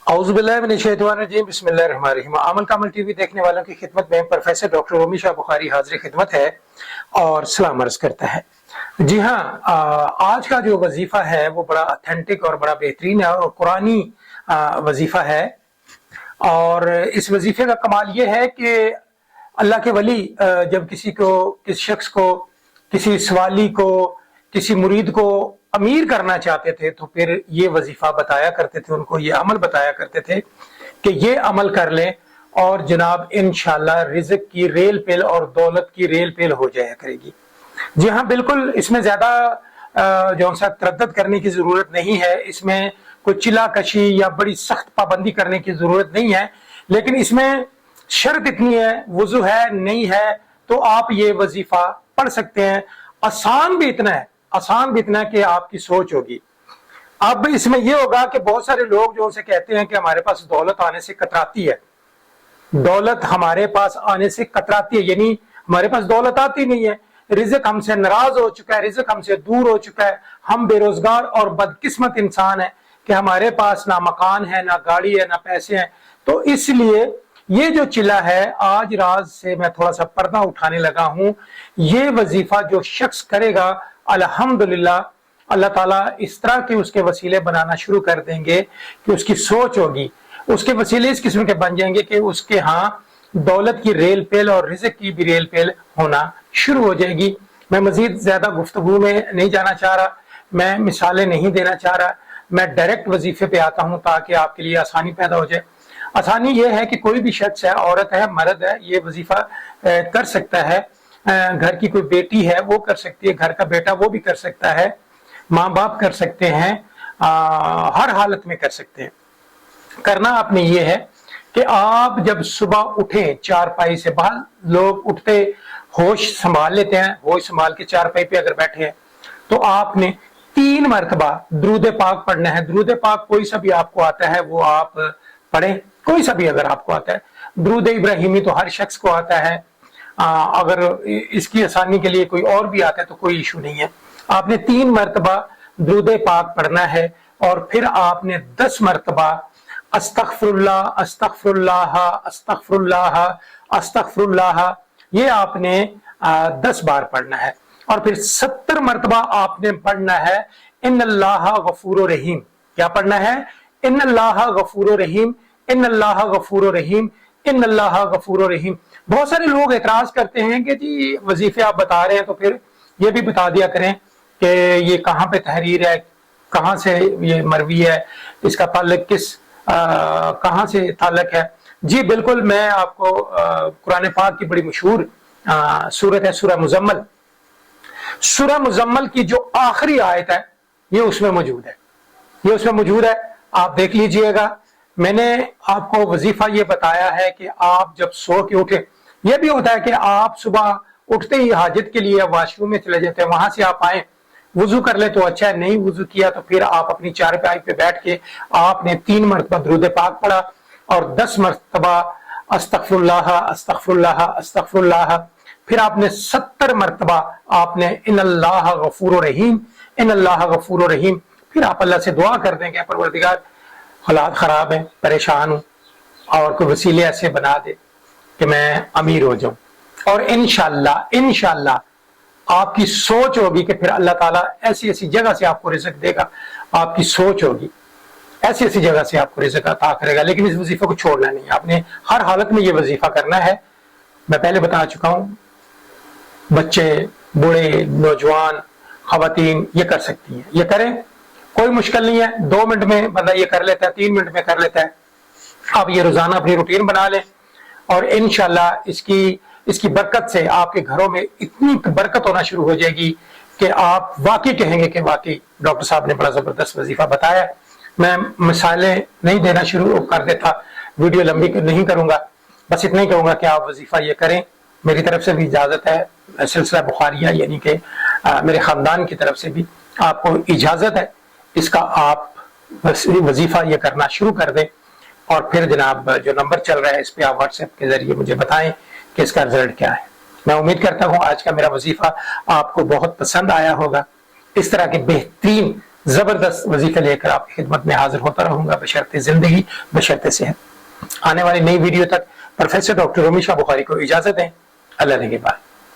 औज़ुबिल्लाहिमिनश्शैतानिर्रजीम बिस्मिल्लाहिर्रहमानिर्रहीम। अमल कामल टीवी देखने वालों की खिदमत में प्रोफेसर डॉक्टर रोमी शाह बुखारी हाजिर खिदमत है और सलाम अर्ज करता है। जी हाँ, आज का जो वजीफा है वो बड़ा ऑथेंटिक और बड़ा बेहतरीन है और कुरानी वजीफा है। और इस वजीफे का कमाल ये है कि अल्लाह के वली जब किसी शख्स को, किसी सवाली को, किसी मुरीद को अमीर करना चाहते थे तो फिर ये वजीफा बताया करते थे, उनको ये अमल बताया करते थे कि ये अमल कर लें और जनाब इंशाअल्लाह रिज़्क की रेल पेल और दौलत की रेल पेल हो जाया करेगी। जी हाँ, बिल्कुल इसमें ज्यादा जो सा तरद्दुद करने की जरूरत नहीं है, इसमें कोई चिल्लाकशी या बड़ी सख्त पाबंदी करने की जरूरत नहीं है, लेकिन इसमें शर्त इतनी है, वुजू है नहीं है तो आप ये वजीफा पढ़ सकते हैं। आसान भी इतना है, आसान भी इतना है कि आपकी सोच होगी। अब इसमें यह होगा कि बहुत सारे लोग जो उनसे कहते हैं कि हमारे पास दौलत आने से कतराती है, दौलत हमारे पास आने से कतराती है, यानी हमारे पास दौलत आती नहीं है, रिज़्क हमसे नाराज हो चुका है, रिज़्क हमसे दूर हो चुका है, हम बेरोजगार और बदकिस्मत इंसान है कि हमारे पास ना मकान है, ना गाड़ी है, ना पैसे हैं। तो इसलिए ये जो चिल्ला है, आज रात से मैं थोड़ा सा पर्दा उठाने लगा हूं। ये वजीफा जो शख्स करेगा अल्हम्दुलिल्लाह अल्लाह ताला इस तरह के उसके वसीले बनाना शुरू कर देंगे कि उसकी सोच होगी, उसके वसीले इस किस्म के बन जाएंगे कि उसके यहाँ दौलत की रेल पेल और रिज़्क की भी रेल पेल होना शुरू हो जाएगी। मैं मजीद ज्यादा गुफ्तगू में नहीं जाना चाह रहा, मैं मिसालें नहीं देना चाह रहा, मैं डायरेक्ट वजीफे पे आता हूं ताकि आपके लिए आसानी पैदा हो जाए। आसानी यह है कि कोई भी शख्स है, औरत है, मर्द है, ये वजीफा कर सकता है। घर की कोई बेटी है वो कर सकती है, घर का बेटा वो भी कर सकता है, माँ बाप कर सकते हैं, हर हालत में कर सकते हैं। करना आपने ये है कि आप जब सुबह उठें चारपाई से, बाहर लोग उठते होश संभाल लेते हैं, होश संभाल के चारपाई पे अगर बैठे हैं तो आपने 3 मरतबा दुरूद पाक पढ़ना है। दुरूद पाक कोई सा भी आपको आता है वो आप पढ़ें, कोई सा भी अगर आपको आता है। दुरूद इब्राहिमी तो हर शख्स को आता है, अगर इसकी आसानी के लिए कोई और भी आता है तो कोई इशू नहीं है। आपने 3 मरतबा दुरूद पाक पढ़ना है और फिर आपने 10 मरतबा अस्तगफिरुल्लाह अस्तगफिरुल्लाह अस्तगफिरुल्लाह अस्तगफिरुल्लाह ये आपने 10 बार पढ़ना है। और फिर 70 मरतबा आपने पढ़ना है इन्नल्लाह गफूरुर रहीम। क्या पढ़ना है? इन्नल्लाह गफूरुर रहीम, इन्नल्लाह गफूरुर रहीम, इन्नल्लाह गफूरुर रहीम। बहुत सारे लोग एतराज करते हैं कि जी वजीफे आप बता रहे हैं तो फिर ये भी बता दिया करें कि ये कहाँ पे तहरीर है, कहाँ से ये मरवी है, इसका ताल्लुक किस कहाँ से ताल्लुक है। जी बिल्कुल, मैं आपको कुरान पाक की बड़ी मशहूर सूरत है सूरह मुजम्मल, सूरह मुजम्मल की जो आखिरी आयत है ये उसमें मौजूद है, ये उसमें मौजूद है, आप देख लीजिएगा। मैंने आपको वजीफा ये बताया है कि आप जब सो के उठे, ये भी होता है कि आप सुबह उठते ही हाजत के लिए वाशरूम में चले जाते हैं, वहां से आप आए, वुजू कर ले तो अच्छा है, नहीं वुजू किया तो फिर आप अपनी चारपाई पे बैठ के आपने 3 मरतबा दुरूद पाक पढ़ा और 10 मरतबा अस्तगफिरुल्लाह अस्तगफिरुल्लाह अस्तगफिरुल्लाह, फिर आपने 70 मरतबा आपने इन्नल्लाह गफूरुर रहीम, इन्नल्लाह गफूरुर रहीम। फिर आप अल्लाह से दुआ कर देंगे, परवरदिगार हालात खराब है, परेशान हूं और कोई वसीले ऐसे बना दे कि मैं अमीर हो जाऊं। और इंशाअल्लाह इंशाअल्लाह आपकी सोच होगी कि फिर अल्लाह ताला ऐसी ऐसी जगह से आपको रिज़्क देगा, आपकी सोच होगी ऐसी ऐसी जगह से आपको रिज़्क अता करेगा। लेकिन इस वजीफे को छोड़ना नहीं, आपने हर हालत में ये वजीफा करना है। मैं पहले बता चुका हूं, बच्चे, बूढ़े, नौजवान, खवातीन ये कर सकती हैं, ये करें, कोई मुश्किल नहीं है। 2 मिनट में बंदा ये कर लेता है, 3 मिनट में कर लेता है। आप ये रोजाना अपनी रूटीन बना लें और इंशाल्लाह इसकी बरकत से आपके घरों में इतनी बरकत होना शुरू हो जाएगी कि आप वाकई कहेंगे कि वाकई डॉक्टर साहब ने बड़ा जबरदस्त वजीफा बताया। मैं मिसालें नहीं देना शुरू कर देता, वीडियो लंबी नहीं करूंगा, बस इतना ही कहूंगा कि आप वजीफा ये करें। मेरी तरफ से भी इजाजत है, सिलसिला बुखारिया यानी कि मेरे खानदान की तरफ से भी आपको इजाजत है, इसका आप वजीफा ये करना शुरू कर दें। और फिर जनाब जो नंबर चल रहा है इस पे आप व्हाट्सएप के जरिए मुझे बताएं कि इसका रिजल्ट क्या है। मैं उम्मीद करता हूं आज का मेरा वजीफा आपको बहुत पसंद आया होगा। इस तरह के बेहतरीन زبردست وظیفے لے کر آپ کی خدمت میں حاضر ہوتا رہوں گا بشرط زندگی بشرط صحت۔ آنے والی نئی ویڈیو تک پروفیسر ڈاکٹر رومی شاہ بخاری کو اجازت دیں۔ اللہ نگہبان۔